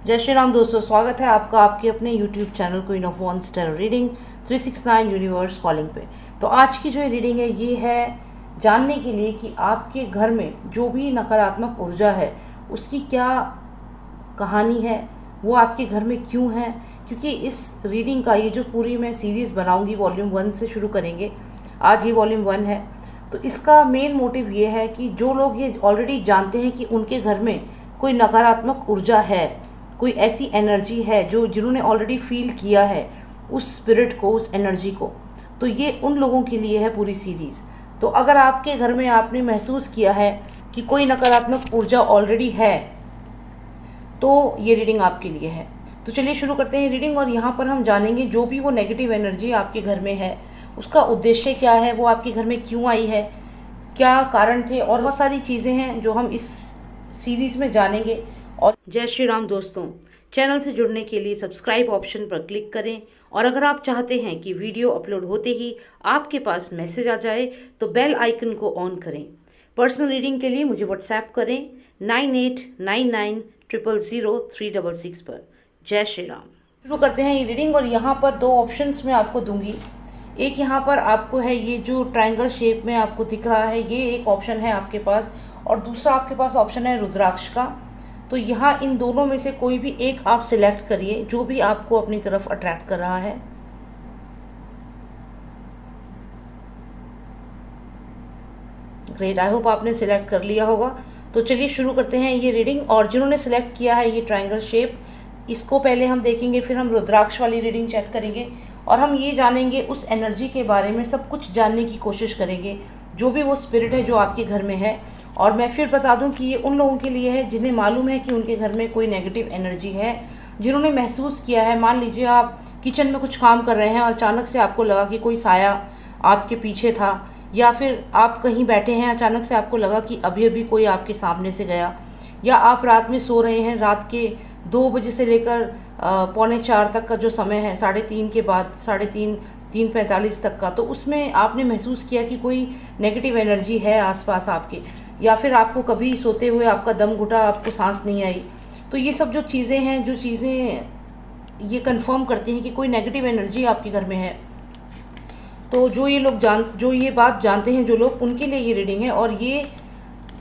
जय श्री राम दोस्तों, स्वागत है आपका आपके अपने YouTube channel queen of wands tarot reading 369 universe calling पे। तो आज की जो रीडिंग है ये है जानने के लिए कि आपके घर में जो भी नकारात्मक ऊर्जा है उसकी क्या कहानी है, वो आपके घर में क्यों है। क्योंकि इस रीडिंग का ये जो पूरी मैं सीरीज़ बनाऊंगी वॉल्यूम 1 से शुरू करेंगे, आज ये वॉल्यूम 1 है। तो इसका मेन मोटिव ये है कि जो लोग ये ऑलरेडी जानते हैं कि उनके घर में कोई नकारात्मक ऊर्जा है, कोई ऐसी एनर्जी है जो जिन्होंने ऑलरेडी फील किया है उस स्पिरिट को, उस एनर्जी को, तो ये उन लोगों के लिए है पूरी सीरीज़। तो अगर आपके घर में आपने महसूस किया है कि कोई नकारात्मक ऊर्जा ऑलरेडी है तो ये रीडिंग आपके लिए है। तो चलिए शुरू करते हैं रीडिंग। और यहाँ पर हम जानेंगे जो भी वो नेगेटिव एनर्जी आपके घर में है उसका उद्देश्य क्या है, वो आपके घर में क्यों आई है, क्या कारण थे, और बहुत सारी चीज़ें हैं जो हम इस सीरीज़ में जानेंगे। और जय श्री राम दोस्तों, चैनल से जुड़ने के लिए सब्सक्राइब ऑप्शन पर क्लिक करें। और अगर आप चाहते हैं कि वीडियो अपलोड होते ही आपके पास मैसेज आ जाए तो बेल आइकन को ऑन करें। पर्सनल रीडिंग के लिए मुझे व्हाट्सएप करें 9899000366 पर। जय श्री राम। शुरू करते हैं ये रीडिंग। और यहाँ पर दो ऑप्शंस मैं आपको दूंगी। एक यहाँ पर आपको है ये जो ट्रायंगल शेप में आपको दिख रहा है, ये एक ऑप्शन है आपके पास, और दूसरा आपके पास ऑप्शन है रुद्राक्ष का। तो यहाँ इन दोनों में से कोई भी एक आप सिलेक्ट करिए जो भी आपको अपनी तरफ अट्रैक्ट कर रहा है। ग्रेट, आई होप आपने सिलेक्ट कर लिया होगा। तो चलिए शुरू करते हैं ये रीडिंग। और जिन्होंने सिलेक्ट किया है ये ट्रायंगल शेप, इसको पहले हम देखेंगे, फिर हम रुद्राक्ष वाली रीडिंग चेक करेंगे और हम ये जानेंगे उस एनर्जी के बारे में, सब कुछ जानने की कोशिश करेंगे जो भी वो स्पिरिट है जो आपके घर में है। और मैं फिर बता दूं कि ये उन लोगों के लिए है जिन्हें मालूम है कि उनके घर में कोई नेगेटिव एनर्जी है, जिन्होंने महसूस किया है। मान लीजिए आप किचन में कुछ काम कर रहे हैं और अचानक से आपको लगा कि कोई साया आपके पीछे था, या फिर आप कहीं बैठे हैं, अचानक से आपको लगा कि अभी अभी कोई आपके सामने से गया, या आप रात में सो रहे हैं, रात के 2 बजे से लेकर 3:45 तक का जो समय है, 3:30 के बाद 3:45 तक का, तो उसमें आपने महसूस किया कि कोई नेगेटिव एनर्जी है आसपास आपके, या फिर आपको कभी सोते हुए आपका दम घुटा, आपको सांस नहीं आई। तो ये सब जो चीज़ें हैं, जो चीज़ें ये कंफर्म करती हैं कि कोई नेगेटिव एनर्जी आपके घर में है। तो जो ये बात जानते हैं जो लोग, उनके लिए ये रीडिंग है। और ये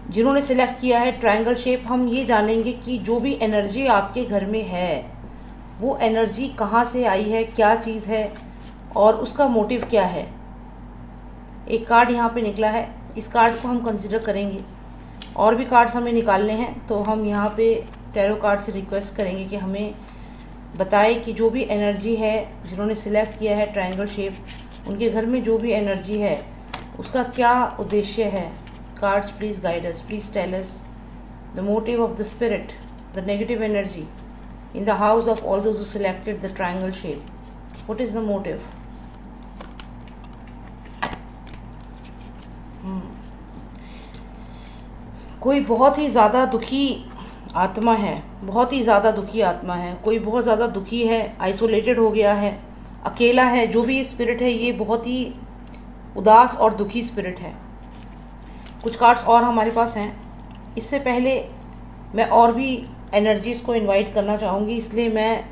जिन्होंने सिलेक्ट किया है ट्रायंगल शेप, हम ये जानेंगे कि जो भी एनर्जी आपके घर में है वो एनर्जी कहाँ से आई है, क्या चीज़ है और उसका मोटिव क्या है। एक कार्ड यहाँ पे निकला है, इस कार्ड को हम कंसिडर करेंगे। और भी कार्ड्स हमें निकालने हैं तो हम यहाँ पे टैरो कार्ड से रिक्वेस्ट करेंगे कि हमें बताए कि जो भी एनर्जी है जिन्होंने सिलेक्ट किया है ट्रायंगल शेप, उनके घर में जो भी एनर्जी है उसका क्या उद्देश्य है। Cards please guide us, please tell us the motive of the spirit, the negative energy in the house of all those who selected the triangle shape. What is the motive? कोई बहुत ही ज़्यादा दुखी आत्मा है, बहुत ही ज़्यादा दुखी आत्मा है, कोई बहुत ज़्यादा दुखी है, आइसोलेटेड हो गया है, अकेला है। जो भी स्पिरिट है ये बहुत ही उदास और दुखी स्पिरिट है। कुछ कार्ड्स और हमारे पास हैं। इससे पहले मैं और भी एनर्जीज को इनवाइट करना चाहूँगी, इसलिए मैं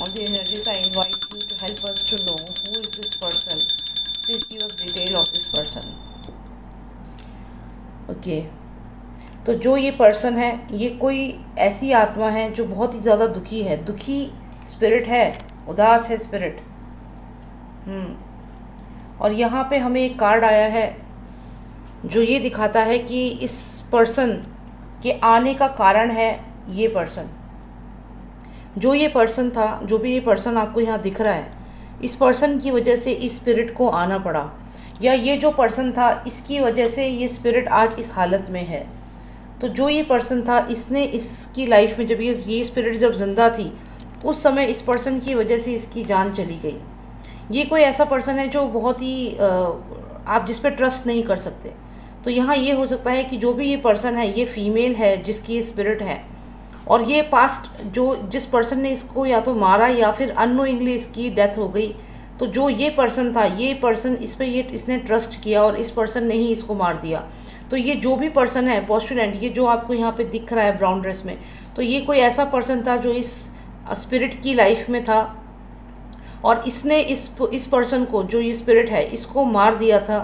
all the energies I invite you to help us to know who is this person. Please give us detail of this person. Okay, तो जो ये पर्सन है ये कोई ऐसी आत्मा है जो बहुत ही ज़्यादा दुखी है, दुखी स्पिरिट है, उदास है स्पिरिट। और यहाँ पे हमें एक कार्ड आया है जो ये दिखाता है कि इस पर्सन के आने का कारण है ये पर्सन। जो ये पर्सन था, जो भी ये पर्सन आपको यहाँ दिख रहा है, इस पर्सन की वजह से इस स्पिरिट को आना पड़ा, या ये जो पर्सन था इसकी वजह से ये स्पिरिट आज इस हालत में है। तो जो ये पर्सन था, इसने इसकी लाइफ में जब ये स्पिरिट जब जिंदा थी उस समय इस पर्सन की वजह से इसकी जान चली गई। ये कोई ऐसा पर्सन है जो बहुत ही आप जिस पर ट्रस्ट नहीं कर सकते। तो यहाँ ये हो सकता है कि जो भी ये पर्सन है ये फीमेल है जिसकी स्पिरिट है, और ये पास्ट जिस पर्सन ने इसको या तो मारा या फिर अननोइंगली इसकी डेथ हो गई। तो जो ये पर्सन था, ये पर्सन इसने ट्रस्ट किया और इस पर्सन ने ही इसको मार दिया। तो ये जो भी पर्सन है पोस्टुलेंट, ये जो आपको यहाँ पे दिख रहा है ब्राउन ड्रेस में, तो ये कोई ऐसा पर्सन था जो इस स्पिरिट की लाइफ में था और इसने इस पर्सन को, जो ये स्पिरिट है, इसको मार दिया था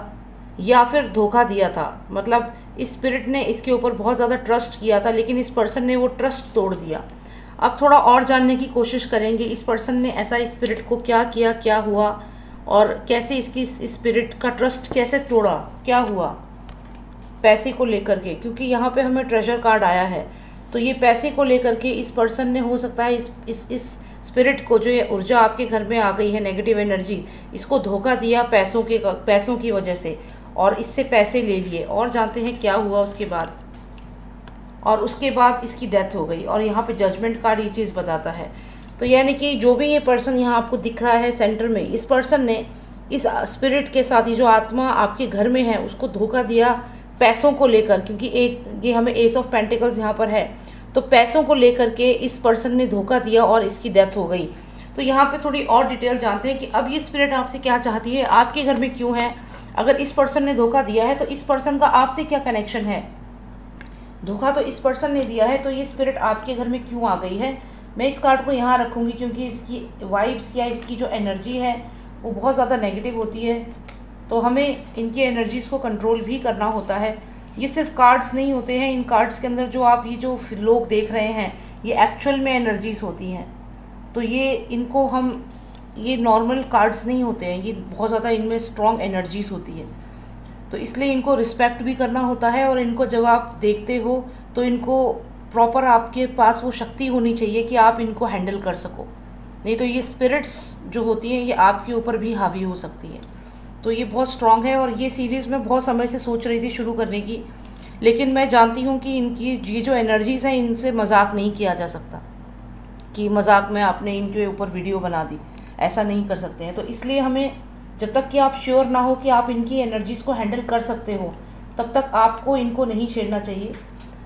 या फिर धोखा दिया था। मतलब इस स्पिरिट ने इसके ऊपर बहुत ज़्यादा ट्रस्ट किया था, लेकिन इस पर्सन ने वो ट्रस्ट तोड़ दिया। अब थोड़ा और जानने की कोशिश करेंगे इस पर्सन ने ऐसा इस स्पिरिट को क्या किया, क्या हुआ और कैसे इसकी स्पिरिट का ट्रस्ट कैसे तोड़ा, क्या हुआ पैसे को लेकर के, क्योंकि यहाँ पे हमें ट्रेजर कार्ड आया है। तो ये पैसे को लेकर के इस पर्सन ने, हो सकता है इस स्पिरिट को, जो ये ऊर्जा आपके घर में आ गई है नेगेटिव एनर्जी, इसको धोखा दिया पैसों की वजह से और इससे पैसे ले लिए। और जानते हैं क्या हुआ उसके बाद, और उसके बाद इसकी डेथ हो गई। और यहाँ पे जजमेंट कार्ड ये चीज़ बताता है। तो यानी कि जो भी ये पर्सन यहाँ आपको दिख रहा है सेंटर में, इस पर्सन ने इस स्पिरिट के साथ, ये जो आत्मा आपके घर में है, उसको धोखा दिया पैसों को लेकर, क्योंकि ये हमें एस ऑफ पेंटिकल्स यहाँ पर है। तो पैसों को लेकर के इस पर्सन ने धोखा दिया और इसकी डेथ हो गई। तो यहाँ पे थोड़ी और डिटेल जानते हैं कि अब ये स्पिरिट आपसे क्या चाहती है, आपके घर में क्यों है। अगर इस पर्सन ने धोखा दिया है तो इस पर्सन का आपसे क्या कनेक्शन है। धोखा तो इस पर्सन ने दिया है, तो ये स्पिरिट आपके घर में क्यों आ गई है। मैं इस कार्ड को यहाँ रखूँगी क्योंकि इसकी वाइब्स या इसकी जो एनर्जी है वो बहुत ज़्यादा नेगेटिव होती है। तो हमें इनकी एनर्जीज़ को कंट्रोल भी करना होता है। ये सिर्फ कार्ड्स नहीं होते हैं, इन कार्ड्स के अंदर जो आप ये जो लोग देख रहे हैं, ये एक्चुअल में एनर्जीज़ होती हैं। तो ये इनको हम, ये नॉर्मल कार्ड्स नहीं होते हैं, ये बहुत ज़्यादा इनमें स्ट्रॉन्ग एनर्जीज़ होती है। तो इसलिए इनको रिस्पेक्ट भी करना होता है और इनको जब आप देखते हो तो इनको प्रॉपर आपके पास वो शक्ति होनी चाहिए कि आप इनको हैंडल कर सको। नहीं तो ये स्पिरिट्स जो होती हैं ये आपके ऊपर भी हावी हो सकती है। तो ये बहुत स्ट्रॉन्ग है और ये सीरीज़ मैं बहुत समय से सोच रही थी शुरू करने की, लेकिन मैं जानती हूँ कि इनकी ये जो एनर्जीज़ हैं इनसे मजाक नहीं किया जा सकता कि मजाक में आपने इनके ऊपर वीडियो बना दी, ऐसा नहीं कर सकते हैं। तो इसलिए हमें, जब तक कि आप श्योर ना हो कि आप इनकी एनर्जीज़ को हैंडल कर सकते हो, तब तक आपको इनको नहीं छेड़ना चाहिए।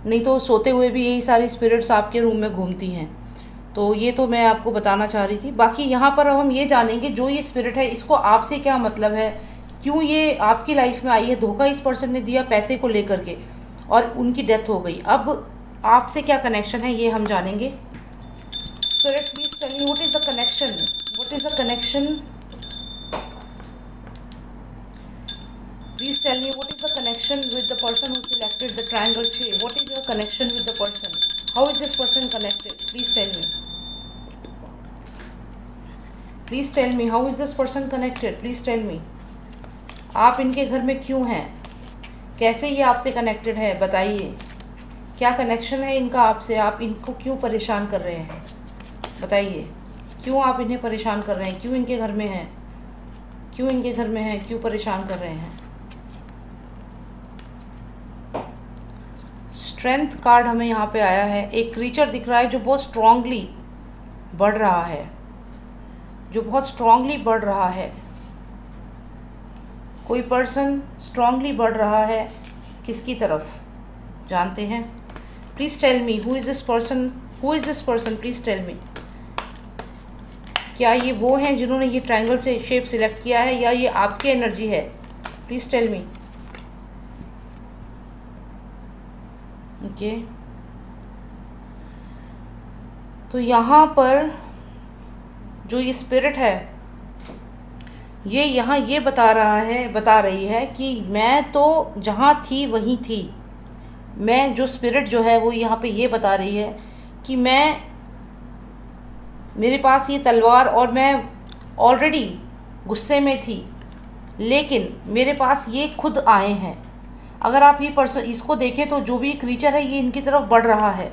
नहीं तो सोते हुए भी यही सारी स्पिरिट्स आपके रूम में घूमती हैं। तो ये तो मैं आपको बताना चाह रही थी। बाकी यहाँ पर अब हम ये जानेंगे जो ये स्पिरिट है इसको आपसे क्या मतलब है, क्यों ये आपकी लाइफ में आई है। धोखा इस पर्सन ने दिया पैसे को लेकर के और उनकी डेथ हो गई। अब आपसे क्या कनेक्शन है ये हम जानेंगे। Spirit please tell me what is the connection, what is the connection, please tell me what is the connection with the person who selected the triangle shape. What is your connection with the person? How is this person connected? Please tell me. Please tell me how is this person connected? Please tell me. आप इनके घर में क्यों हैं, कैसे ये आपसे connected है, बताइए क्या कनेक्शन है इनका आपसे। आप इनको क्यों परेशान कर रहे हैं, बताइए क्यों आप इन्हें परेशान कर रहे हैं, क्यों इनके घर में हैं, क्यों इनके घर में हैं, क्यों परेशान कर रहे हैं। स्ट्रेंथ कार्ड हमें यहाँ पे आया है। एक क्रीचर दिख रहा है जो बहुत स्ट्रांगली बढ़ रहा है, जो बहुत स्ट्रांगली बढ़ रहा है। कोई पर्सन स्ट्रांगली बढ़ रहा है, किसकी तरफ जानते हैं। Please tell me who is this person, who is this person, please tell me. क्या ये वो हैं जिन्होंने ये ट्रायंगल से शेप सिलेक्ट किया है या ये आपकी एनर्जी है। Please tell me. ओके, तो यहाँ पर जो ये स्पिरिट है ये यहाँ ये बता रही है कि मैं तो जहाँ थी वहीं थी। मैं जो स्पिरिट जो है वो यहाँ पे ये बता रही है कि मेरे पास ये तलवार और मैं ऑलरेडी गुस्से में थी, लेकिन मेरे पास ये खुद आए हैं। अगर आप ये पर्सन इसको देखें तो जो भी क्रीचर है ये इनकी तरफ बढ़ रहा है।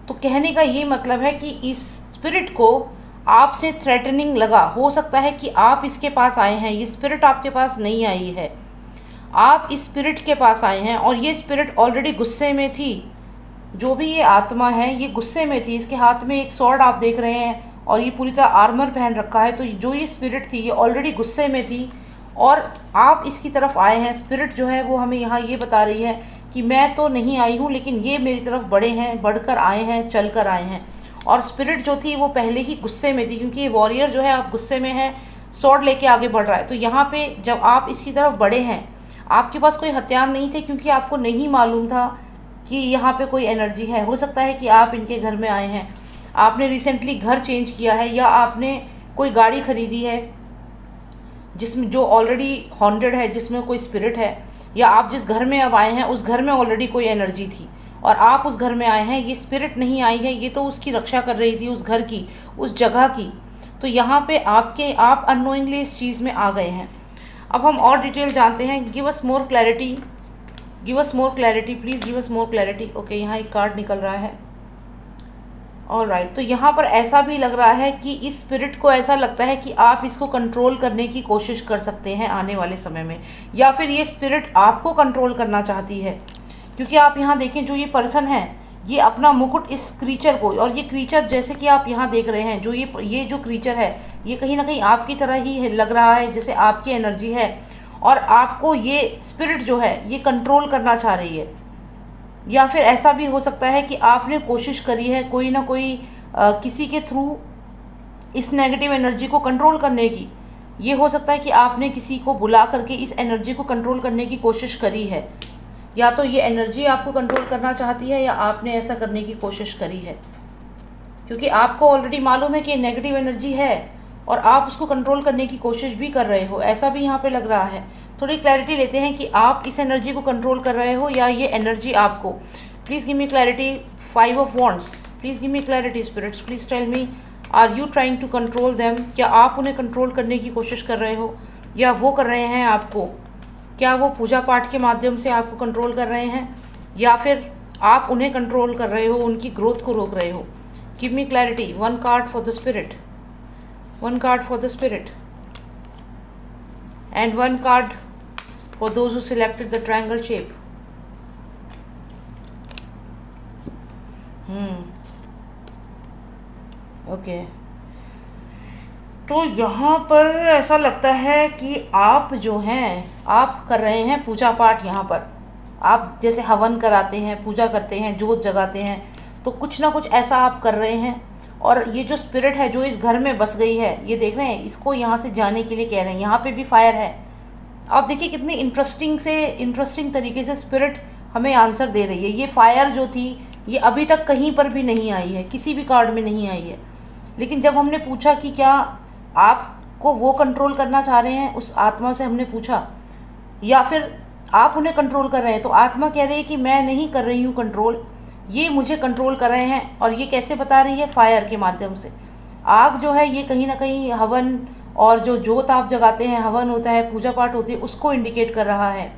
तो कहने का ये मतलब है कि इस स्पिरिट को आपसे थ्रेटनिंग लगा। हो सकता है कि आप इसके पास आए हैं, ये स्पिरिट आपके पास नहीं आई है, आप इस स्पिरिट के पास आए हैं और ये स्पिरिट ऑलरेडी गुस्से में थी। जो भी ये आत्मा है ये गुस्से में थी। इसके हाथ में एक स्वॉर्ड आप देख रहे हैं और ये पूरी तरह आर्मर पहन रखा है। तो जो ये स्पिरिट थी ये ऑलरेडी गुस्से में थी और आप इसकी तरफ आए हैं। स्पिरिट जो है वो हमें यहाँ ये बता रही है कि मैं तो नहीं आई हूँ, लेकिन ये मेरी तरफ बढ़कर आए हैं, चल कर आए हैं। और स्पिरिट जो थी वो पहले ही गुस्से में थी, क्योंकि ये वॉरियर जो है आप गुस्से में है, स्वॉर्ड लेके आगे बढ़ रहा है। तो यहाँ पे जब आप इसकी तरफ बढ़े हैं, आपके पास कोई हथियार नहीं थे क्योंकि आपको नहीं मालूम था कि यहाँ पे कोई एनर्जी है। हो सकता है कि आप इनके घर में आए हैं, आपने रिसेंटली घर चेंज किया है, या आपने कोई गाड़ी खरीदी है जिसमें जो ऑलरेडी हॉन्टेड है, जिसमें कोई स्पिरिट है, या आप जिस घर में अब आए हैं उस घर में ऑलरेडी कोई एनर्जी थी और आप उस घर में आए हैं। ये स्पिरिट नहीं आई है, ये तो उसकी रक्षा कर रही थी, उस घर की, उस जगह की। तो यहाँ पे आप अननोइंगली इस चीज़ में आ गए हैं। अब हम और डिटेल जानते हैं। Give us more clarity, give us more clarity, please give us more clarity. Okay, यहाँ एक कार्ड निकल रहा है। ऑलराइट, तो यहाँ पर ऐसा भी लग रहा है कि इस स्पिरिट को ऐसा लगता है कि आप इसको कंट्रोल करने की कोशिश कर सकते हैं आने वाले समय में, या फिर ये स्पिरिट आपको कंट्रोल करना चाहती है। क्योंकि आप यहाँ देखें, जो ये पर्सन है ये अपना मुकुट इस क्रीचर को, और ये क्रीचर जैसे कि आप यहाँ देख रहे हैं, जो ये जो क्रीचर है ये कहीं ना कहीं आपकी तरह ही लग रहा है, जैसे आपकी एनर्जी है, और आपको ये स्पिरिट जो है ये कंट्रोल करना चाह रही है। या फिर ऐसा भी हो सकता है कि आपने कोशिश करी है कोई ना कोई किसी के थ्रू इस नेगेटिव एनर्जी को कंट्रोल करने की। ये हो सकता है कि आपने किसी को बुला करके इस एनर्जी को कंट्रोल करने की कोशिश करी है, या तो ये एनर्जी आपको कंट्रोल करना चाहती है या आपने ऐसा करने की कोशिश करी है, क्योंकि आपको ऑलरेडी मालूम है कि नेगेटिव एनर्जी है और आप उसको कंट्रोल करने की कोशिश भी कर रहे हो, ऐसा भी यहाँ पे लग रहा है। थोड़ी क्लैरिटी लेते हैं कि आप इस एनर्जी को कंट्रोल कर रहे हो या ये एनर्जी आपको। Please give me clarity. 5 of wands, please give me clarity spirits, please tell me, are you trying to control them? क्या आप उन्हें कंट्रोल करने की कोशिश कर रहे हो या वो कर रहे हैं आपको? क्या वो पूजा पाठ के माध्यम से आपको कंट्रोल कर रहे हैं या फिर आप उन्हें कंट्रोल कर रहे हो, उनकी ग्रोथ को रोक रहे हो? Give me clarity. 1 card for the spirit, 1 card for the spirit, and 1 card for those who selected the triangle shape. Okay, तो यहाँ पर ऐसा लगता है कि आप जो हैं आप कर रहे हैं पूजा पाठ। यहाँ पर आप जैसे हवन कराते हैं, पूजा करते हैं, जोत जगाते हैं, तो कुछ ना कुछ ऐसा आप कर रहे हैं। और ये जो स्पिरिट है जो इस घर में बस गई है, ये देख रहे हैं, इसको यहाँ से जाने के लिए कह रहे हैं। यहाँ पे भी फायर है। आप देखिए कितनी इंटरेस्टिंग तरीके से स्पिरिट हमें आंसर दे रही है। ये फायर जो थी ये अभी तक कहीं पर भी नहीं आई है, किसी भी कार्ड में नहीं आई है। लेकिन जब हमने पूछा कि क्या आपको वो कंट्रोल करना चाह रहे हैं, उस आत्मा से हमने पूछा, या फिर आप उन्हें कंट्रोल कर रहे हैं, तो आत्मा कह रही है कि मैं नहीं कर रही हूँ कंट्रोल, ये मुझे कंट्रोल कर रहे हैं। और ये कैसे बता रही है? फायर के माध्यम से। आग जो है ये कहीं ना कहीं हवन और जो जोत आप जगाते हैं, हवन होता है, पूजा पाठ होती है, उसको इंडिकेट कर रहा है।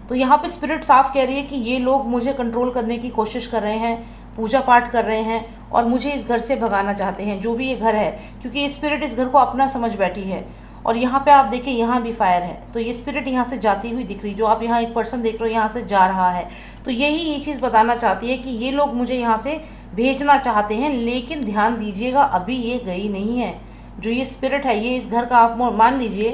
तो यहाँ पे स्पिरिट साफ कह रही है कि ये लोग मुझे कंट्रोल करने की कोशिश कर रहे हैं, पूजा पाठ कर रहे हैं और मुझे इस घर से भगाना चाहते हैं, जो भी ये घर है, क्योंकि ये स्पिरिट इस घर को अपना समझ बैठी है। और यहाँ पे आप देखिए यहाँ भी फायर है, तो ये स्पिरिट यहाँ से जाती हुई दिख रही, जो आप यहाँ एक पर्सन देख रहे हो यहाँ से जा रहा है। तो यही ये चीज़ बताना चाहती है कि ये लोग मुझे यहाँ से भेजना चाहते हैं, लेकिन ध्यान दीजिएगा अभी ये गई नहीं है। जो ये स्पिरिट है ये इस घर का, आप मान लीजिए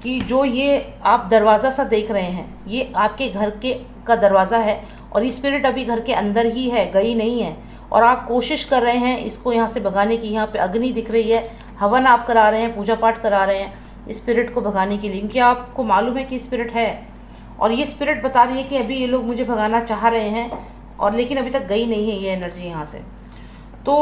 कि जो ये आप दरवाज़ा सा देख रहे हैं ये आपके घर के का दरवाज़ा है, और ये स्पिरिट अभी घर के अंदर ही है, गई नहीं है। और आप कोशिश कर रहे हैं इसको यहाँ से भगाने की। यहाँ पे अग्नि दिख रही है, हवन आप करा रहे हैं, पूजा पाठ करा रहे हैं स्पिरिट को भगाने के लिए, क्योंकि आपको मालूम है कि स्पिरिट है। और ये स्पिरिट बता रही है कि अभी ये लोग मुझे भगाना चाह रहे हैं, और लेकिन अभी तक गई नहीं है ये एनर्जी यहाँ से। तो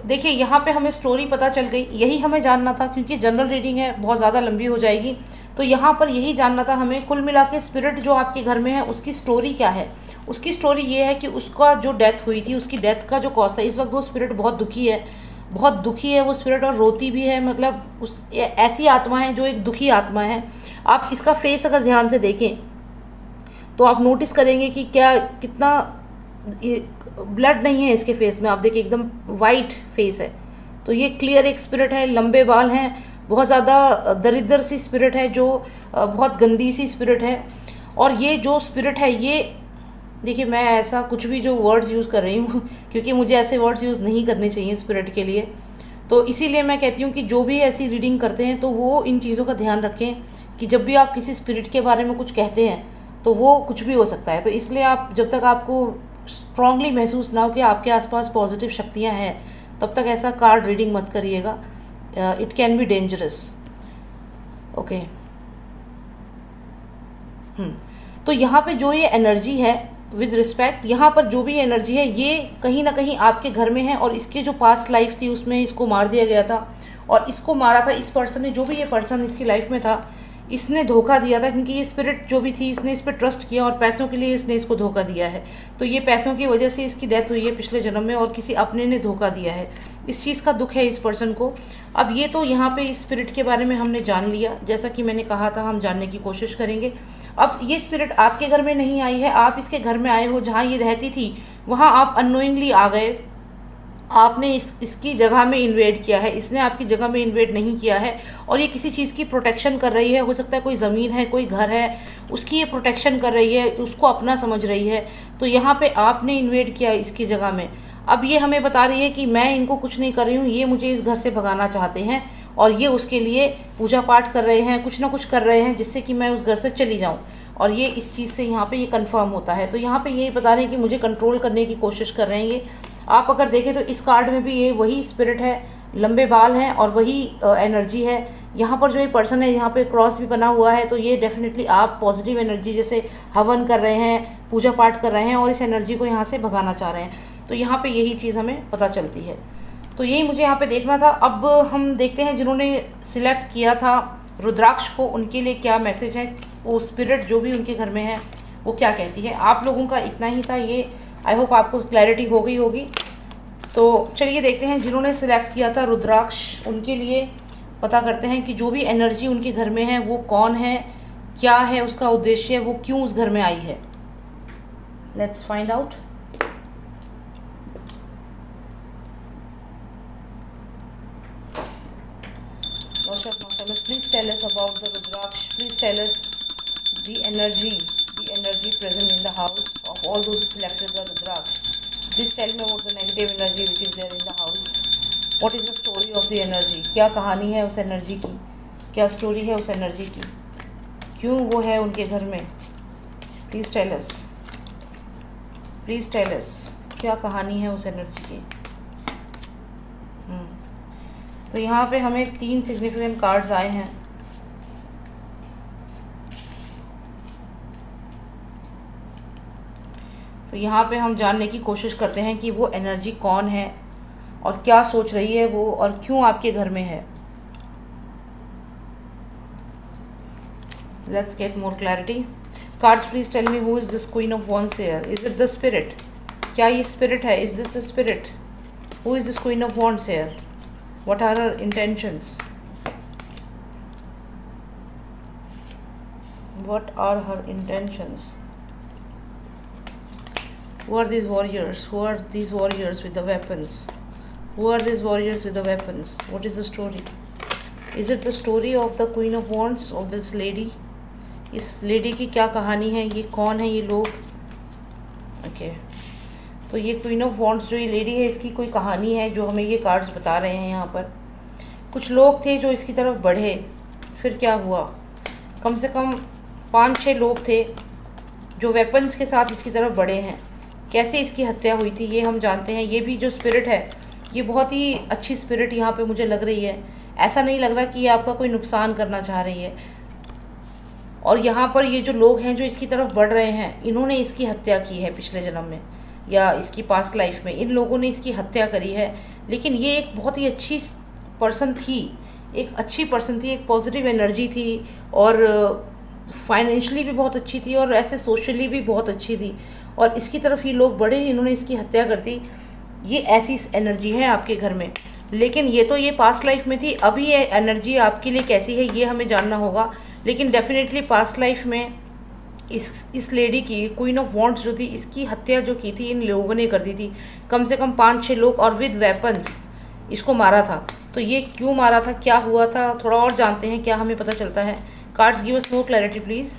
देखिए यहाँ पे हमें स्टोरी पता चल गई, यही हमें जानना था, क्योंकि जनरल रीडिंग है, बहुत ज़्यादा लंबी हो जाएगी। तो यहाँ पर यही जानना था हमें, कुल मिला के स्पिरिट जो आपके घर में है उसकी स्टोरी क्या है। उसकी स्टोरी ये है कि उसका जो डेथ हुई थी, उसकी डेथ का जो कॉस्ट है, इस वक्त वो स्पिरिट बहुत दुखी है, बहुत दुखी है वो स्पिरिट, और रोती भी है। मतलब उस ऐसी आत्मा है जो एक दुखी आत्मा है। आप इसका फेस अगर ध्यान से देखें तो आप नोटिस करेंगे कि क्या कितना ब्लड नहीं है इसके फेस में। आप देखिए एकदम वाइट फेस है। तो ये क्लियर एक स्पिरिट है, लंबे बाल हैं, बहुत ज़्यादा दरिद्र सी स्पिरिट है, जो बहुत गंदी सी स्पिरिट है। और ये जो स्पिरिट है ये देखिए, मैं ऐसा कुछ भी जो वर्ड्स यूज़ कर रही हूँ क्योंकि मुझे ऐसे वर्ड्स यूज़ नहीं करने चाहिए स्पिरिट के लिए, तो इसीलिए मैं कहती हूँ कि जो भी ऐसी रीडिंग करते हैं तो वो इन चीज़ों का ध्यान रखें कि जब भी आप किसी स्पिरिट के बारे में कुछ कहते हैं तो वो कुछ भी हो सकता है। तो इसलिए आप जब तक आपको स्ट्रांगली महसूस ना हो कि आपके आसपास पॉजिटिव शक्तियाँ हैं, तब तक ऐसा कार्ड रीडिंग मत करिएगा। It can be dangerous. Okay, तो यहाँ पे जो ये एनर्जी है, विद रिस्पेक्ट, यहाँ पर जो भी एनर्जी है ये कहीं ना कहीं आपके घर में है, और इसके जो पास्ट लाइफ थी उसमें इसको मार दिया गया था, और इसको मारा था इस पर्सन ने, जो भी ये पर्सन इसकी लाइफ में था, इसने धोखा दिया था, क्योंकि ये स्पिरिट जो भी थी इसने इस पर ट्रस्ट किया और पैसों के लिए इसने इसको धोखा दिया है। तो ये पैसों की वजह से इसकी डेथ हुई है पिछले जन्म में, और किसी अपने ने धोखा दिया है। इस चीज़ का दुख है इस पर्सन को। अब ये तो यहाँ पे इस स्पिरिट के बारे में हमने जान लिया, जैसा कि मैंने कहा था हम जानने की कोशिश करेंगे। अब ये स्पिरिट आपके घर में नहीं आई है, आप इसके घर में आए हो, जहाँ ये रहती थी वहाँ आप अननोइंगली आ गए, आपने इसकी जगह में इन्वेड किया है, इसने आपकी जगह में इन्वेड नहीं किया है, और ये किसी चीज़ की प्रोटेक्शन कर रही है। हो सकता है कोई ज़मीन है, कोई घर है, उसकी ये प्रोटेक्शन कर रही है, उसको अपना समझ रही है। तो यहाँ पे आपने इन्वेड किया इसकी जगह में। अब ये हमें बता रही है कि मैं इनको कुछ नहीं कर रही हूँ, ये मुझे इस घर से भगाना चाहते हैं, और ये उसके लिए पूजा पाठ कर रहे हैं, कुछ ना कुछ कर रहे हैं जिससे कि मैं उस घर से चली जाऊँ। और ये इस चीज़ से यहाँ पे ये कंफर्म होता है। तो यहाँ पे यही बता रहे हैं कि मुझे कंट्रोल करने की कोशिश कर रहे हैं ये। आप अगर देखें तो इस कार्ड में भी ये वही स्पिरिट है, लंबे बाल हैं और वही एनर्जी है। यहाँ पर जो ये पर्सन है, यहाँ पे क्रॉस भी बना हुआ है, तो ये डेफिनेटली आप पॉजिटिव एनर्जी जैसे हवन कर रहे हैं, पूजा पाठ कर रहे हैं, और इस एनर्जी को यहाँ से भगाना चाह रहे हैं। तो यहाँ पे यही चीज़ हमें पता चलती है। तो यही मुझे यहाँ पे देखना था। अब हम देखते हैं जिन्होंने सिलेक्ट किया था रुद्राक्ष को, उनके लिए क्या मैसेज है, वो स्पिरिट जो भी उनके घर में है वो क्या कहती है। आप लोगों का इतना ही था, ये आई होप आपको क्लैरिटी हो गई होगी। तो चलिए देखते हैं जिन्होंने सिलेक्ट किया था रुद्राक्ष, उनके लिए पता करते हैं कि जो भी एनर्जी उनके घर में है वो कौन है, क्या है उसका उद्देश्य, वो क्यों उस घर में आई है। Let's find out. Please tell us about the Rudraksh. Please tell us the energy present in the house of all those who selected the Rudraksh. Please tell me about the negative energy which is there in the house. What is the story of the energy? क्या कहानी है उस energy की, क्या story है उस energy की, क्यों वो है उनके घर में। Please tell us. Please tell us क्या कहानी है उस एनर्जी की। तो यहाँ पे हमें 3 सिग्निफिकेंट कार्ड्स आए हैं। तो यहाँ पे हम जानने की कोशिश करते हैं कि वो एनर्जी कौन है और क्या सोच रही है वो, और क्यों आपके घर में है। Let's get more clarity. Cards please tell me who is this queen of wands here. Is it the spirit? क्या ये स्पिरिट है? Is this the spirit? Who is this queen of wands here? What are her intentions? What are her intentions? Who are these warriors? Who are these warriors with the weapons? Who are these warriors with the weapons? What is the story? Is it the story of the Queen of Wands, of this lady? इस lady की क्या कहानी है? ये कौन है ये लोग? Okay. तो ये क्वीन ऑफ वॉन्ड्स जो ये लेडी है, इसकी कोई कहानी है जो हमें ये कार्ड्स बता रहे हैं। यहाँ पर कुछ लोग थे जो इसकी तरफ बढ़े, फिर क्या हुआ? कम से कम 5-6 लोग थे जो वेपन्स के साथ इसकी तरफ बढ़े हैं। कैसे इसकी हत्या हुई थी ये हम जानते हैं। ये भी जो स्पिरिट है ये बहुत ही अच्छी स्पिरिट यहाँ पे मुझे लग रही है। ऐसा नहीं लग रहा कि ये आपका कोई नुकसान करना चाह रही है। और यहाँ पर ये जो लोग हैं जो इसकी तरफ बढ़ रहे हैं, इन्होंने इसकी हत्या की है पिछले जन्म में या इसकी पास्ट लाइफ में। इन लोगों ने इसकी हत्या करी है। लेकिन ये एक बहुत ही अच्छी पर्सन थी, एक अच्छी पर्सन थी, एक पॉजिटिव एनर्जी थी, और फाइनेंशियली भी बहुत अच्छी थी, और ऐसे सोशली भी बहुत अच्छी थी। और इसकी तरफ ये लोग बढ़े, इन्होंने इसकी हत्या कर दी। ये ऐसी एनर्जी है आपके घर में। लेकिन ये तो ये पास्ट लाइफ में थी। अभी ये एनर्जी आपके लिए कैसी है ये हमें जानना होगा। लेकिन डेफिनेटली पास्ट लाइफ में इस लेडी की, क्वीन ऑफ वॉन्ड्स जो थी, इसकी हत्या जो की थी इन लोगों ने कर दी थी। कम से कम 5-6 लोग, और विद वेपन्स इसको मारा था। तो ये क्यों मारा था, क्या हुआ था, थोड़ा और जानते हैं, क्या हमें पता चलता है। Cards give us more clarity please.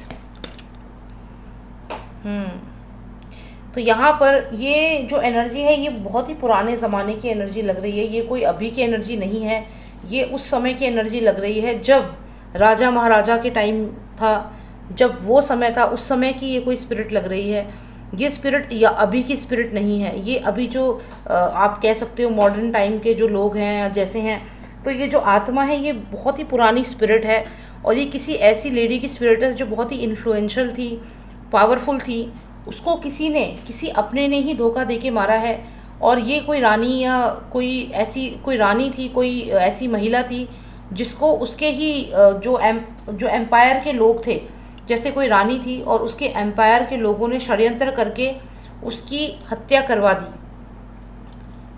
तो यहाँ पर ये जो एनर्जी है ये बहुत ही पुराने ज़माने की एनर्जी लग रही है। ये कोई अभी की एनर्जी नहीं है, ये उस समय की एनर्जी लग रही है जब राजा महाराजा के टाइम था, जब वो समय था, उस समय की ये कोई स्पिरिट लग रही है। ये स्पिरिट या अभी की स्पिरिट नहीं है। ये अभी जो आप कह सकते हो मॉडर्न टाइम के जो लोग हैं जैसे हैं, तो ये जो आत्मा है ये बहुत ही पुरानी स्पिरिट है। और ये किसी ऐसी लेडी की स्पिरिट है जो बहुत ही इन्फ्लुएंशियल थी, पावरफुल थी, उसको किसी ने, किसी अपने ने ही धोखा देके मारा है। और ये कोई रानी या कोई रानी थी, कोई ऐसी महिला थी जिसको उसके ही जो एम्पायर के लोग थे, जैसे कोई रानी थी और उसके एम्पायर के लोगों ने षड्यंत्र करके उसकी हत्या करवा दी।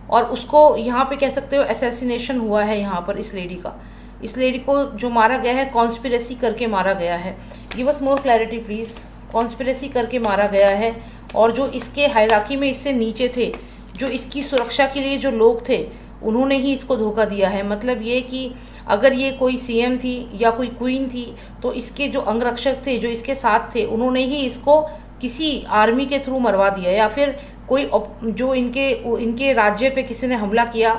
और उसको यहाँ पे कह सकते हो असैसिनेशन हुआ है यहाँ पर इस लेडी को जो मारा गया है कॉन्स्पिरेसी करके मारा गया है। Give us more clarity please. Conspiracy करके मारा गया है। और जो इसके हायरार्की में इससे नीचे थे, जो इसकी सुरक्षा के लिए जो लोग थे, उन्होंने ही इसको धोखा दिया है। मतलब ये कि अगर ये कोई सीएम थी या कोई क्वीन थी तो इसके जो अंगरक्षक थे, जो इसके साथ थे, उन्होंने ही इसको किसी आर्मी के थ्रू मरवा दिया, या फिर कोई जो इनके राज्य पे किसी ने हमला किया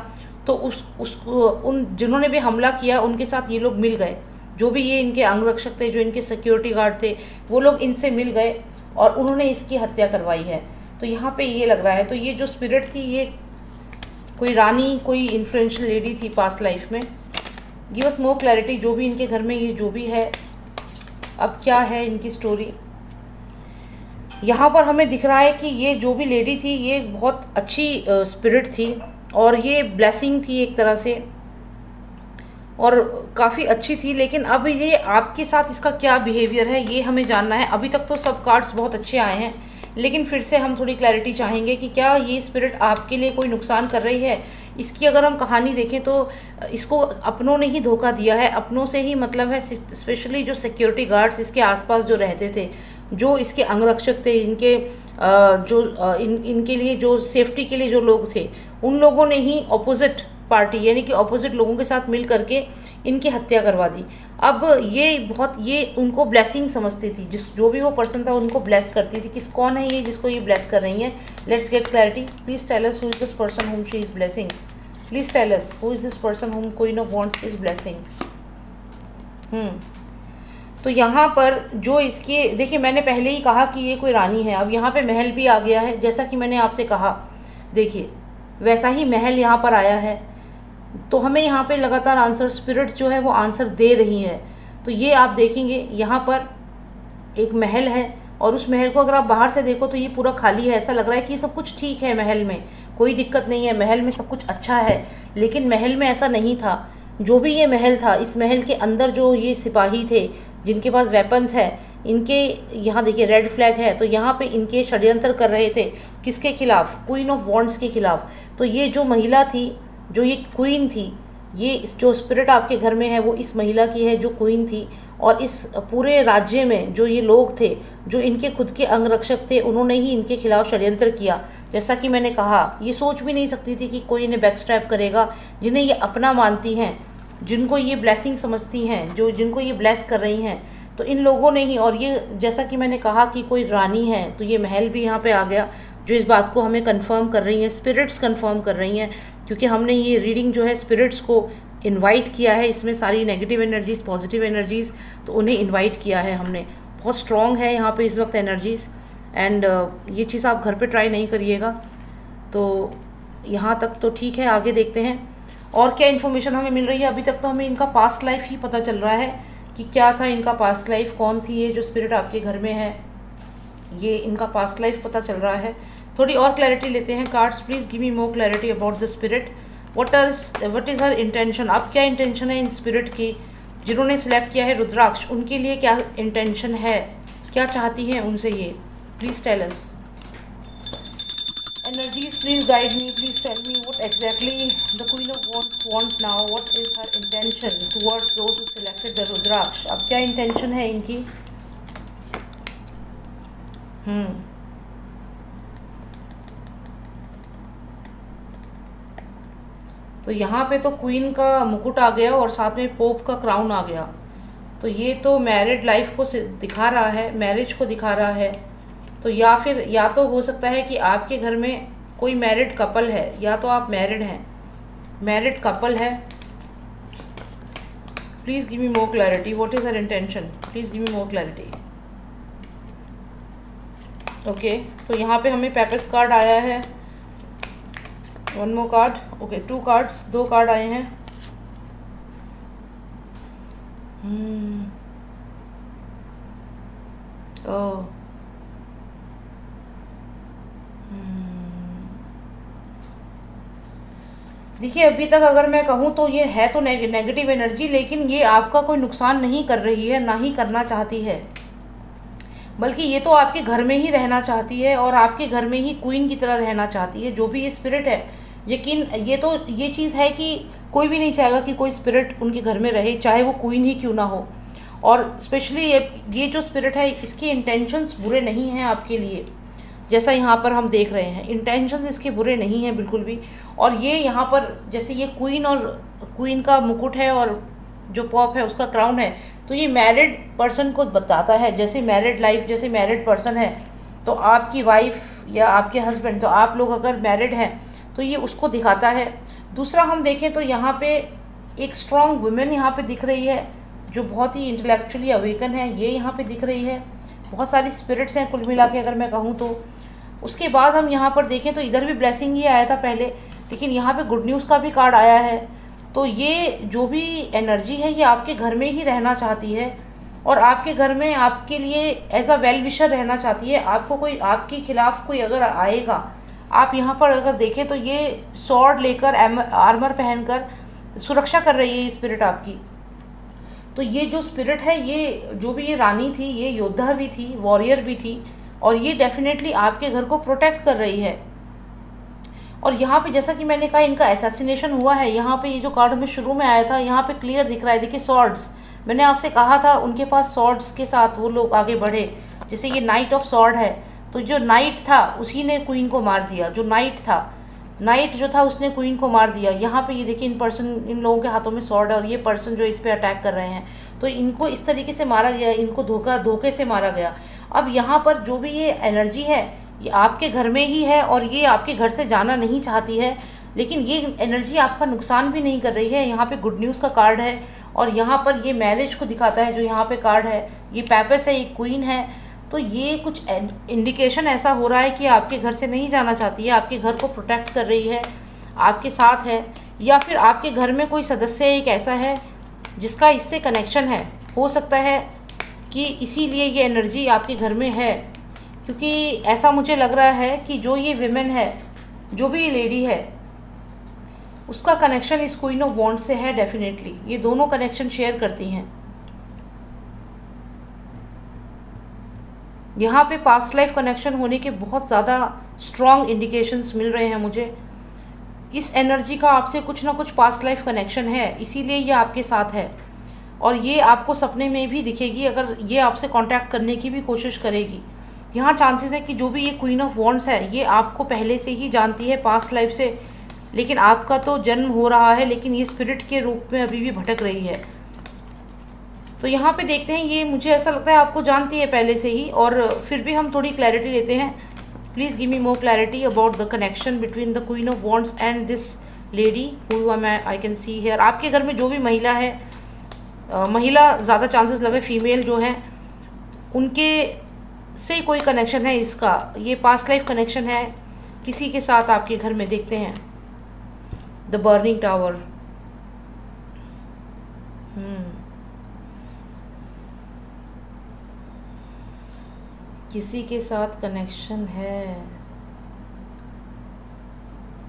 तो उन जिन्होंने भी हमला किया उनके साथ ये लोग मिल गए। जो भी ये इनके अंगरक्षक थे, जो इनके सिक्योरिटी गार्ड थे, वो लोग इनसे मिल गए और उन्होंने इसकी हत्या करवाई है। तो यहाँ पे ये लग रहा है। तो ये जो स्पिरिट थी ये कोई रानी, कोई इन्फ्लुएंशियल लेडी थी पास्ट लाइफ में। Give us more clarity. जो भी इनके घर में ये जो भी है, अब क्या है इनकी स्टोरी। यहाँ पर हमें दिख रहा है कि ये जो भी लेडी थी ये बहुत अच्छी स्पिरिट थी और ये ब्लेसिंग थी एक तरह से, और काफ़ी अच्छी थी। लेकिन अब ये आपके साथ इसका क्या बिहेवियर है ये हमें जानना है। अभी तक तो सब कार्ड्स बहुत अच्छे आए हैं, लेकिन फिर से हम थोड़ी क्लैरिटी चाहेंगे कि क्या ये स्पिरिट आपके लिए कोई नुकसान कर रही है। इसकी अगर हम कहानी देखें तो इसको अपनों ने ही धोखा दिया है। अपनों से ही मतलब है स्पेशली जो सिक्योरिटी गार्ड्स इसके आसपास जो रहते थे, जो इसके अंगरक्षक थे, इनके लिए जो सेफ्टी के लिए जो लोग थे, उन लोगों ने ही ऑपोजिट पार्टी यानी कि ऑपोजिट लोगों के साथ मिल करके इनकी हत्या करवा दी। अब ये उनको ब्लेसिंग समझती थी, जो भी वो पर्सन था उनको ब्लेस करती थी। कौन है ये जिसको ये ब्लेस कर रही हैं? Let's get clarity. Please tell us who is this person whom she is blessing. Please tell us who is this person whom queen of wands is blessing. तो यहाँ पर जो इसके देखिए, मैंने पहले ही कहा कि ये कोई रानी है। अब यहाँ पे महल भी आ गया है, जैसा कि मैंने आपसे कहा। देखिए वैसा ही महल यहाँ पर आया है। तो हमें यहाँ पे लगातार आंसर स्पिरिट जो है वो आंसर दे रही है। तो ये आप देखेंगे यहाँ पर एक महल है, और उस महल को अगर आप बाहर से देखो तो ये पूरा खाली है। ऐसा लग रहा है कि सब कुछ ठीक है, महल में कोई दिक्कत नहीं है, महल में सब कुछ अच्छा है। लेकिन महल में ऐसा नहीं था। जो भी ये महल था, इस महल के अंदर जो ये सिपाही थे जिनके पास वेपन्स है, इनके यहाँ देखिए रेड फ्लैग है। तो यहाँ पे इनके षड्यंत्र कर रहे थे किसके खिलाफ? क्वीन ऑफ वॉन्ड्स के खिलाफ। तो ये जो महिला थी, जो ये क्वीन थी, ये जो स्पिरिट आपके घर में है वो इस महिला की है जो क्वीन थी। और इस पूरे राज्य में जो ये लोग थे, जो इनके खुद के अंगरक्षक थे, उन्होंने ही इनके खिलाफ षड्यंत्र किया। जैसा कि मैंने कहा, ये सोच भी नहीं सकती थी कि कोई इन्हें बैकस्ट्रैप करेगा। जिन्हें ये अपना मानती हैं, जिनको ये ब्लेसिंग समझती हैं, जिनको ये ब्लेस कर रही हैं, तो इन लोगों ने ही। और ये जैसा कि मैंने कहा कि कोई रानी है, तो ये महल भी यहाँ पे आ गया, जो इस बात को हमें कंफर्म कर रही हैं, स्पिरिट्स कंफर्म कर रही हैं। क्योंकि हमने ये रीडिंग जो है स्पिरिट्स को इनवाइट किया है, इसमें सारी नेगेटिव एनर्जीज़, पॉजिटिव एनर्जीज़, तो उन्हें इनवाइट किया है हमने। बहुत स्ट्रॉन्ग है यहाँ पे इस वक्त एनर्जीज़। एंड ये चीज़ आप घर पे ट्राई नहीं करिएगा। तो यहाँ तक तो ठीक है, आगे देखते हैं और क्या इन्फॉर्मेशन हमें मिल रही है। अभी तक तो हमें इनका पास्ट लाइफ ही पता चल रहा है कि क्या था इनका पास्ट लाइफ, कौन थी ये जो स्पिरिट आपके घर में है, ये इनका पास्ट लाइफ पता चल रहा है। थोड़ी और क्लैरिटी लेते हैं। Cards please give me more clarity about the spirit. What is her intention. अब क्या इंटेंशन है इन स्पिरिट की? जिन्होंने सिलेक्ट किया है रुद्राक्ष, उनके लिए क्या इंटेंशन है, क्या चाहती हैं उनसे ये? Please tell us. Energies, please guide me. Please tell me what exactly the Queen of Wands wants now. What is her intention towards those who selected the Rudraksh? अब क्या intention है इनकी? तो यहाँ पे तो क्वीन का मुकुट आ गया और साथ में पोप का क्राउन आ गया। तो ये तो मैरिड लाइफ को दिखा रहा है, मैरिज को दिखा रहा है। तो या तो हो सकता है कि आपके घर में कोई मैरिड कपल है, या तो आप मैरिड हैं, मैरिड कपल है। Please give me more clarity. What is her intention? Please give me more clarity. Okay, तो यहाँ पे हमें पेपर्स कार्ड आया है, one more card. Okay, 2 cards, 2 card आए हैं। हम्म। ओह। देखिए, अभी तक अगर मैं कहूँ तो ये है तो नेगेटिव एनर्जी, लेकिन ये आपका कोई नुकसान नहीं कर रही है, ना ही करना चाहती है, बल्कि ये तो आपके घर में ही रहना चाहती है और आपके घर में ही क्वीन की तरह रहना चाहती है। जो भी ये स्पिरिट है, यकीन ये तो ये चीज़ है कि कोई भी नहीं चाहेगा कि कोई स्पिरिट उनके घर में रहे, चाहे वो क्वीन ही क्यों ना हो। और स्पेशली ये जो स्पिरिट है, इसके इंटेंशंस बुरे नहीं हैं आपके लिए, जैसा यहाँ पर हम देख रहे हैं। इंटेंशंस इसके बुरे नहीं हैं बिल्कुल भी। और ये यहाँ पर जैसे ये क्वीन और क्वीन का मुकुट है और जो पॉप है उसका क्राउन है, तो ये मैरिड पर्सन को बताता है। जैसे मैरिड लाइफ, जैसे मैरिड पर्सन है तो आपकी वाइफ या आपके हस्बैंड, तो आप लोग अगर मैरिड हैं तो ये उसको दिखाता है। दूसरा हम देखें तो यहाँ पे एक स्ट्रॉन्ग वुमेन यहाँ पे दिख रही है, जो बहुत ही इंटेलेक्चुअली अवेकन है, ये यहाँ पे दिख रही है। बहुत सारी स्पिरिट्स हैं कुल मिला के अगर मैं कहूँ तो। उसके बाद हम यहाँ पर देखें तो इधर भी ब्लेसिंग ही आया था पहले, लेकिन यहाँ पे गुड न्यूज़ का भी कार्ड आया है। तो ये जो भी एनर्जी है ये आपके घर में ही रहना चाहती है और आपके घर में आपके लिए एज अ वेल विशर रहना चाहती है। आपको कोई, आपके खिलाफ कोई अगर आएगा, आप यहाँ पर अगर देखें तो ये स्वॉर्ड लेकर, आर्मर पहनकर सुरक्षा कर रही है ये स्पिरिट आपकी। तो ये जो स्पिरिट है, ये जो भी ये रानी थी, ये योद्धा भी थी, वॉरियर भी थी, और ये डेफिनेटली आपके घर को प्रोटेक्ट कर रही है। और यहाँ पे जैसा कि मैंने कहा, इनका असैसिनेशन हुआ है। यहाँ पे ये जो कार्ड में शुरू में आया था, यहाँ पे क्लियर दिख रहा है, देखिए सॉर्ड्स। मैंने आपसे कहा था उनके पास सॉर्ड्स के साथ वो लोग आगे बढ़े। जैसे ये नाइट ऑफ सॉर्ड है, तो जो नाइट था उसी ने क्वीन को मार दिया। जो नाइट था, नाइट जो था उसने क्वीन को मार दिया। यहाँ पे ये देखिए, इन लोगों के हाथों में सॉर्ड है और ये पर्सन जो इस पे अटैक कर रहे हैं, तो इनको इस तरीके से मारा गया, इनको धोखे से मारा गया। अब यहाँ पर जो भी ये एनर्जी है, ये आपके घर में ही है और ये आपके घर से जाना नहीं चाहती है, लेकिन ये एनर्जी आपका नुकसान भी नहीं कर रही है। यहाँ पे गुड न्यूज़ का कार्ड है और यहाँ पर ये मैरिज को दिखाता है जो यहाँ पे कार्ड है। ये पैपेस है, ये क्वीन है। तो ये कुछ इंडिकेशन ऐसा हो रहा है कि आपके घर से नहीं जाना चाहती है, आपके घर को प्रोटेक्ट कर रही है, आपके साथ है। या फिर आपके घर में कोई सदस्य एक ऐसा है जिसका इससे कनेक्शन है। हो सकता है कि इसीलिए ये एनर्जी आपके घर में है, क्योंकि ऐसा मुझे लग रहा है कि जो ये विमेन है, जो भी ये लेडी है, उसका कनेक्शन इस क्वीन ऑफ वॉन्ड्स से है डेफिनेटली। ये दोनों कनेक्शन शेयर करती हैं। यहाँ पे पास्ट लाइफ कनेक्शन होने के बहुत ज़्यादा स्ट्रॉन्ग इंडिकेशंस मिल रहे हैं मुझे। इस एनर्जी का आपसे कुछ ना कुछ पास्ट लाइफ कनेक्शन है, इसीलिए ये आपके साथ है और ये आपको सपने में भी दिखेगी। अगर ये आपसे कांटेक्ट करने की भी कोशिश करेगी, यहाँ चांसेस है कि जो भी ये क्वीन ऑफ वॉन्ड्स है, ये आपको पहले से ही जानती है पास्ट लाइफ से, लेकिन आपका तो जन्म हो रहा है, लेकिन ये स्पिरिट के रूप में अभी भी भटक रही है। तो यहाँ पे देखते हैं, ये मुझे ऐसा लगता है आपको जानती है पहले से ही, और फिर भी हम थोड़ी क्लैरिटी लेते हैं। Please give me more clarity about the connection between the queen of wands and this lady who I can see here. आपके घर में जो भी महिला है, महिला ज़्यादा चांसेस लगे, फीमेल जो है, उनके से कोई कनेक्शन है इसका। ये पास्ट लाइफ कनेक्शन है किसी के साथ आपके घर में। देखते हैं द बर्निंग टावर। किसी के साथ कनेक्शन है।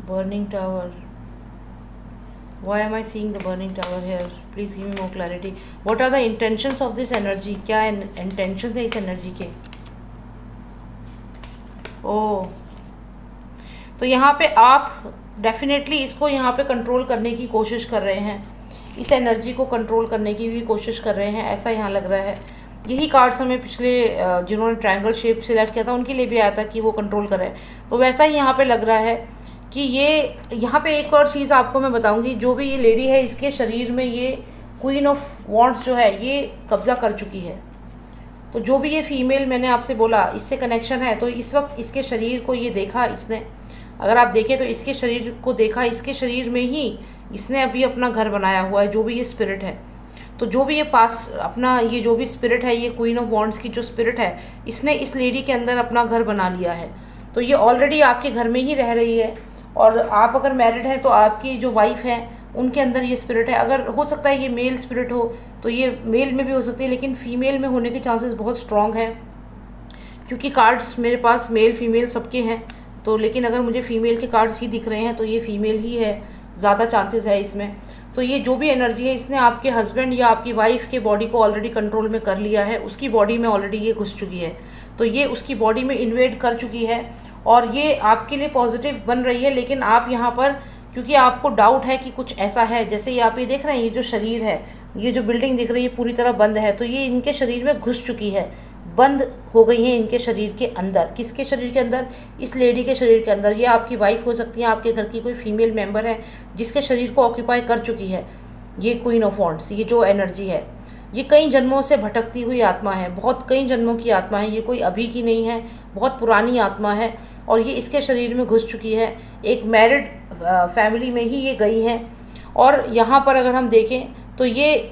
Burning tower. Why am I seeing the burning tower here? Please give me more clarity. What are the intentions of this energy? क्या intentions है इस एनर्जी के? ओह, तो यहाँ पे आप डेफिनेटली इसको यहाँ पे कंट्रोल करने की कोशिश कर रहे हैं, इस एनर्जी को कंट्रोल करने की भी कोशिश कर रहे हैं, ऐसा यहाँ लग रहा है। यही कार्ड्स हमें पिछले जिन्होंने ट्रायंगल शेप सिलेक्ट किया था उनके लिए भी आया था कि वो कंट्रोल करें, तो वैसा ही यहाँ पे लग रहा है कि ये यहाँ पे एक और चीज़ आपको मैं बताऊंगी। जो भी ये लेडी है, इसके शरीर में ये क्वीन ऑफ वॉन्ड्स जो है ये कब्ज़ा कर चुकी है। तो जो भी ये फीमेल मैंने आपसे बोला, इससे कनेक्शन है, तो इस वक्त इसके शरीर को ये देखा इसने। अगर आप देखें तो इसके शरीर को देखा, इसके शरीर में ही इसने अभी अपना घर बनाया हुआ है, जो भी ये स्पिरिट है। तो जो भी ये पास अपना, ये जो भी स्पिरिट है, ये क्वीन ऑफ वॉन्ड्स की जो स्पिरिट है, इसने इस लेडी के अंदर अपना घर बना लिया है। तो ये ऑलरेडी आपके घर में ही रह रही है। और आप अगर मैरिड हैं तो आपकी जो वाइफ है उनके अंदर ये स्पिरिट है। अगर हो सकता है ये मेल स्पिरिट हो तो ये मेल में भी हो सकती है, लेकिन फीमेल में होने के चांसेस बहुत स्ट्रॉन्ग हैं, क्योंकि कार्ड्स मेरे पास मेल फीमेल सबके हैं। तो लेकिन अगर मुझे फीमेल के कार्ड्स ही दिख रहे हैं तो ये फीमेल ही है, ज़्यादा चांसेस है इसमें। तो ये जो भी एनर्जी है इसने आपके हस्बैंड या आपकी वाइफ के बॉडी को ऑलरेडी कंट्रोल में कर लिया है, उसकी बॉडी में ऑलरेडी ये घुस चुकी है, तो ये उसकी बॉडी में इन्वेड कर चुकी है और ये आपके लिए पॉजिटिव बन रही है। लेकिन आप यहाँ पर, क्योंकि आपको डाउट है कि कुछ ऐसा है, जैसे ये आप ये देख रहे हैं, ये जो शरीर है, ये जो बिल्डिंग दिख रही है पूरी तरह बंद है, तो ये इनके शरीर में घुस चुकी है, बंद हो गई है इनके शरीर के अंदर। किसके शरीर के अंदर? इस लेडी के शरीर के अंदर। ये आपकी वाइफ हो सकती है, आपके घर की कोई फीमेल मेंबर है जिसके शरीर को ऑक्यूपाई कर चुकी है ये क्वीन ऑफ वॉन्ड्स। ये जो एनर्जी है ये कई जन्मों से भटकती हुई आत्मा है, बहुत कई जन्मों की आत्मा है, ये कोई अभी की नहीं है, बहुत पुरानी आत्मा है और ये इसके शरीर में घुस चुकी है। एक मैरिड फैमिली में ही ये गई हैं। और यहाँ पर अगर हम देखें तो ये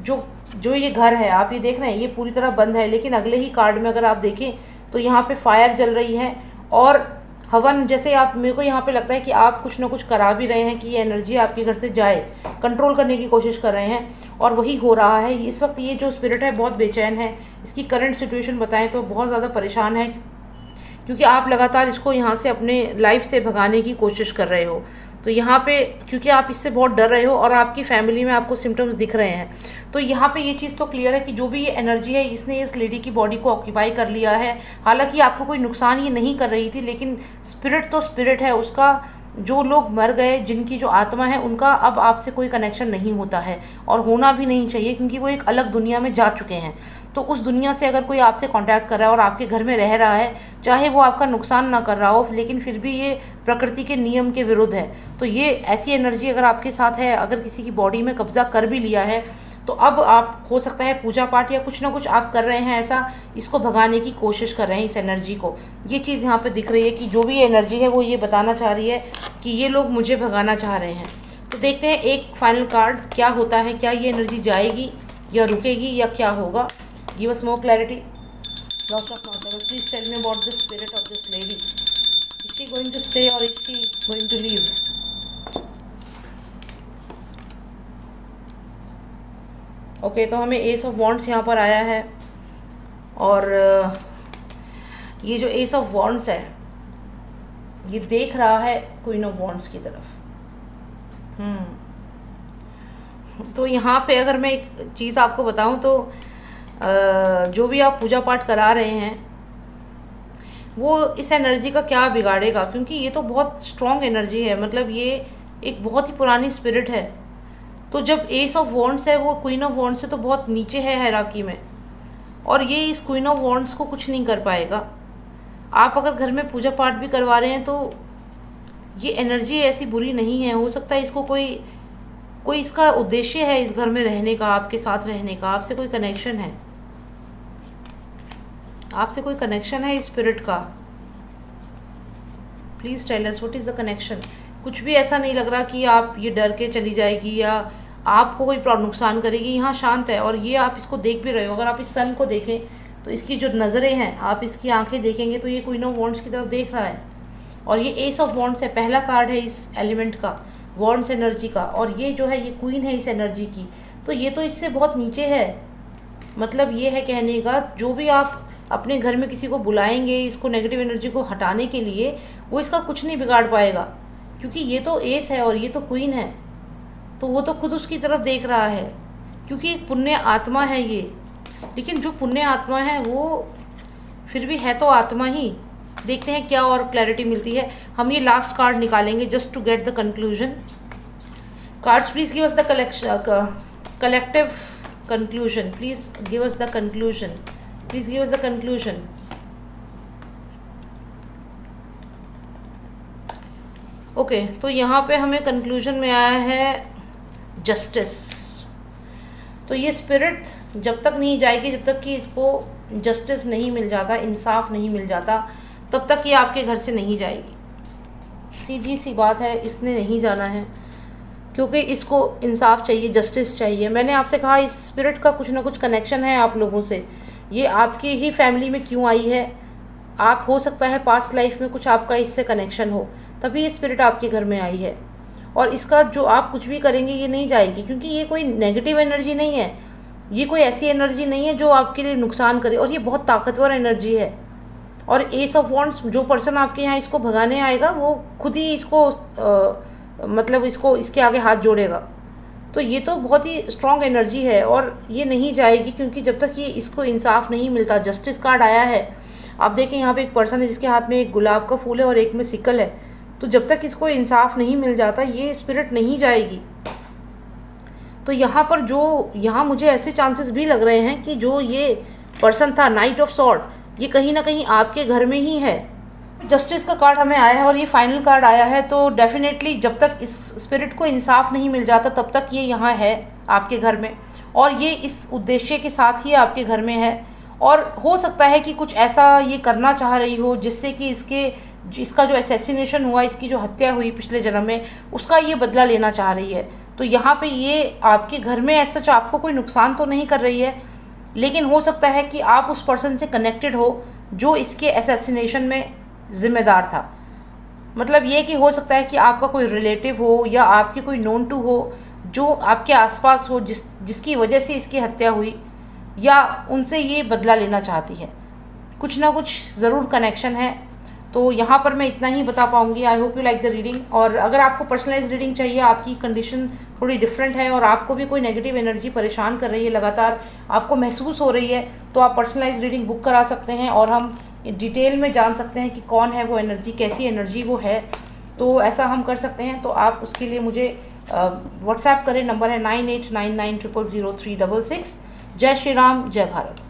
जो ये घर है, आप ये देख रहे हैं, ये पूरी तरह बंद है, लेकिन अगले ही कार्ड में अगर आप देखें तो यहाँ पे फायर जल रही है और हवन, जैसे आप, मेरे को यहाँ पे लगता है कि आप कुछ ना कुछ करा भी रहे हैं कि ये एनर्जी आपके घर से जाए, कंट्रोल करने की कोशिश कर रहे हैं और वही हो रहा है इस वक्त। ये जो स्पिरिट है बहुत बेचैन है, इसकी करंट सिचुएशन बताएं तो बहुत ज़्यादा परेशान है, क्योंकि आप लगातार इसको यहाँ से अपने लाइफ से भगाने की कोशिश कर रहे हो। तो यहाँ पे क्योंकि आप इससे बहुत डर रहे हो और आपकी फैमिली में आपको सिम्टम्स दिख रहे हैं, तो यहाँ पे ये चीज़ तो क्लियर है कि जो भी ये एनर्जी है इसने इस लेडी की बॉडी को ऑक्यूपाई कर लिया है। हालांकि आपको कोई नुकसान ये नहीं कर रही थी, लेकिन स्पिरिट तो स्पिरिट है उसका। जो लोग मर गए, जिनकी जो आत्मा है, उनका अब आपसे कोई कनेक्शन नहीं होता है और होना भी नहीं चाहिए, क्योंकि वो एक अलग दुनिया में जा चुके हैं। तो उस दुनिया से अगर कोई आपसे कांटेक्ट कर रहा है और आपके घर में रह रहा है, चाहे वो आपका नुकसान ना कर रहा हो, लेकिन फिर भी ये प्रकृति के नियम के विरुद्ध है। तो ये ऐसी एनर्जी अगर आपके साथ है, अगर किसी की बॉडी में कब्जा कर भी लिया है, तो अब आप, हो सकता है पूजा पाठ या कुछ ना कुछ आप कर रहे हैं ऐसा, इसको भगाने की कोशिश कर रहे हैं इस एनर्जी को। ये चीज़ यहाँ पे दिख रही है कि जो भी एनर्जी है वो ये बताना चाह रही है कि ये लोग मुझे भगाना चाह रहे हैं। तो देखते हैं एक फाइनल कार्ड क्या होता है, क्या ये एनर्जी जाएगी या रुकेगी या क्या होगा। Give us more clarity. Lord of masters, please tell me about the spirit of this lady. Is she going to stay or is she going to leave? Okay, तो हमें एस ऑफ वॉन्ड्स यहाँ पर आया है और ये जो S of wands है ये देख रहा है क्वीन ऑफ वॉन्ड्स की तरफ। तो यहाँ पे अगर मैं एक चीज़ आपको बताऊँ तो जो भी आप पूजा पाठ करा रहे हैं वो इस एनर्जी का क्या बिगाड़ेगा, क्योंकि ये तो बहुत स्ट्रॉन्ग एनर्जी है, मतलब ये एक बहुत ही पुरानी स्पिरिट है। तो जब एस ऑफ वॉन्ड्स है वो क्वीन ऑफ वॉन्ड्स से तो बहुत नीचे है हायरार्की में, और ये इस क्वीन ऑफ वॉन्ड्स को कुछ नहीं कर पाएगा। आप अगर घर में पूजा पाठ भी करवा रहे हैं तो ये एनर्जी ऐसी बुरी नहीं है। हो सकता है इसको कोई इसका उद्देश्य है इस घर में रहने का, आपके साथ रहने का, आपसे कोई कनेक्शन है, आपसे कोई कनेक्शन है इस स्पिरिट का। Please tell us what is the connection. कुछ भी ऐसा नहीं लग रहा कि आप ये डर के चली जाएगी या आपको कोई नुकसान करेगी। यहाँ शांत है और ये आप इसको देख भी रहे हो। अगर आप इस सन को देखें तो इसकी जो नज़रें हैं, आप इसकी आंखें देखेंगे तो ये क्वीन ऑफ वॉन्ड्स की तरफ देख रहा है और ये एस ऑफ वॉन्ड्स है, पहला कार्ड है इस एलिमेंट का, वॉन्ड्स एनर्जी का, और ये जो है ये क्वीन है इस एनर्जी की। तो ये तो इससे बहुत नीचे है। मतलब ये है कहने का, जो भी आप अपने घर में किसी को बुलाएंगे इसको नेगेटिव एनर्जी को हटाने के लिए, वो इसका कुछ नहीं बिगाड़ पाएगा, क्योंकि ये तो एस है और ये तो क्वीन है। तो वो तो खुद उसकी तरफ देख रहा है, क्योंकि एक पुण्य आत्मा है ये। लेकिन जो पुण्य आत्मा है वो फिर भी है तो आत्मा ही। देखते हैं क्या और क्लैरिटी मिलती है। हम ये लास्ट कार्ड निकालेंगे just to get the conclusion. Cards please give us the collective conclusion. Please give us the conclusion. Please give us the conclusion. Okay, तो यहाँ पे हमें कंक्लूजन में आया है जस्टिस। तो ये स्पिरिट जब तक नहीं जाएगी, जब तक कि इसको जस्टिस नहीं मिल जाता, इंसाफ नहीं मिल जाता, तब तक ये आपके घर से नहीं जाएगी। सीधी सी बात है, इसने नहीं जाना है क्योंकि इसको इंसाफ चाहिए, जस्टिस चाहिए। मैंने आपसे कहा इस स्पिरिट का कुछ ना कुछ कनेक्शन है आप लोगों से। ये आपकी ही फैमिली में क्यों आई है? आप, हो सकता है पास्ट लाइफ में कुछ आपका इससे कनेक्शन हो, तभी ये स्पिरिट आपके घर में आई है। और इसका जो आप कुछ भी करेंगे ये नहीं जाएगी, क्योंकि ये कोई नेगेटिव एनर्जी नहीं है, ये कोई ऐसी एनर्जी नहीं है जो आपके लिए नुकसान करे, और ये बहुत ताकतवर एनर्जी है। और एस ऑफ वॉन्ड्स, जो पर्सन आपके यहाँ इसको भगाने आएगा वो खुद ही इसको मतलब इसको इसके आगे हाथ जोड़ेगा। तो ये तो बहुत ही स्ट्रॉन्ग एनर्जी है और ये नहीं जाएगी, क्योंकि जब तक ये इसको इंसाफ नहीं मिलता। जस्टिस कार्ड आया है, आप देखें यहाँ पे एक पर्सन है जिसके हाथ में एक गुलाब का फूल है और एक में सिकल है। तो जब तक इसको इंसाफ नहीं मिल जाता ये स्पिरिट नहीं जाएगी। तो यहाँ पर यहाँ मुझे ऐसे चांसेस भी लग रहे हैं कि जो ये पर्सन था नाइट ऑफ सॉर्ड, ये कहीं ना कहीं आपके घर में ही है। जस्टिस का कार्ड हमें आया है और ये फाइनल कार्ड आया है, तो डेफिनेटली जब तक इस स्पिरिट को इंसाफ नहीं मिल जाता तब तक ये यहाँ है आपके घर में, और ये इस उद्देश्य के साथ ही आपके घर में है। और हो सकता है कि कुछ ऐसा ये करना चाह रही हो जिससे कि इसका जो असैसिनेशन हुआ, इसकी जो हत्या हुई पिछले जन्म में, उसका ये बदला लेना चाह रही है। तो यहाँ पे ये आपके घर में ऐसा सच आपको कोई नुकसान तो नहीं कर रही है, लेकिन हो सकता है कि आप उस पर्सन से कनेक्टेड हो जो इसके असैसिनेशन में ज़िम्मेदार था। मतलब ये कि हो सकता है कि आपका कोई रिलेटिव हो या आपकी कोई नोन टू हो जो आपके आसपास हो, जिसकी वजह से इसकी हत्या हुई, या उनसे ये बदला लेना चाहती है। कुछ ना कुछ ज़रूर कनेक्शन है। तो यहाँ पर मैं इतना ही बता पाऊँगी। I hope you like the reading. और अगर आपको पर्सनलाइज रीडिंग चाहिए, आपकी कंडीशन थोड़ी डिफरेंट है और आपको भी कोई नेगेटिव एनर्जी परेशान कर रही है, लगातार आपको महसूस हो रही है, तो आप पर्सनलाइज रीडिंग बुक करा सकते हैं और हम डिटेल में जान सकते हैं कि कौन है वो एनर्जी, कैसी एनर्जी वो है। तो ऐसा हम कर सकते हैं। तो आप उसके लिए मुझे व्हाट्सएप करें, नंबर है 9899000366। जय श्री राम, जय भारत।